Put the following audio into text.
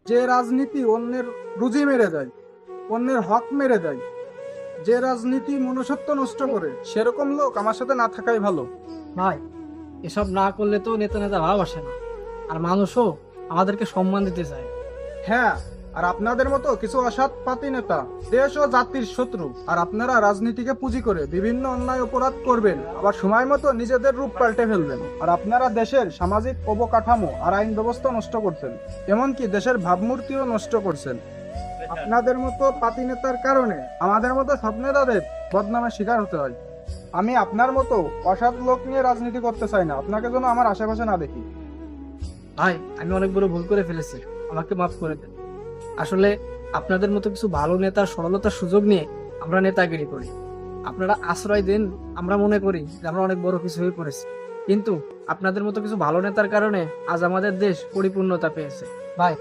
যে রাজনীতি অন্যের রুজি মেরে দেয়, অন্যের হক মেরে দেয়, যে রাজনীতি মনুষ্যত্ব নষ্ট করে, সেরকম লোক আমার সাথে না থাকাই ভালো। ভাই, এসব না করলে তো নেতা নেতা ভাব আসে না, আর মানুষও আমাদেরকে সম্মান দিতে চায়। হ্যাঁ, আর আপনাদের মতো কিছু অসৎ পাতি নেতা দেশ ও জাতির শত্রু। আর আপনারা রাজনীতিকে পুঁজি করে বিভিন্ন অন্যায় অপরাধ করবেন, আবার সময় মতো নিজেদের রূপ পাল্টে ফেলবেন। আর আপনারা দেশের সামাজিক অবকাঠামো আর আইন ব্যবস্থা নষ্ট করছেন, এমনকি দেশের ভাবমূর্তিও নষ্ট করছেন। আপনাদের মতো পাতি নেতার কারণে আমাদের মতো সব নেতাদের বদনামের শিকার হতে হয়। আমি আপনার মতো অসৎ লোক নিয়ে রাজনীতি করতে চাই না, আপনাকে যেন আমার আশেপাশে না দেখি। ভাই, আমি অনেক বড় ভুল করে ফেলেছি, আমাকে মাফ করে দেন। আসলে আপনাদের মতো কিছু ভালো নেতার সরলতার সুযোগ নিয়ে আমরা নেতাগিরি করি। আপনারা আশ্রয় দেন, আমরা মনে করি যে আমরা অনেক বড় কিছু হয়ে পড়েছি, কিন্তু আপনাদের মতো কিছু ভালো নেতার কারণে আজ আমাদের দেশ পরিপূর্ণতা পেয়েছে। ভাই,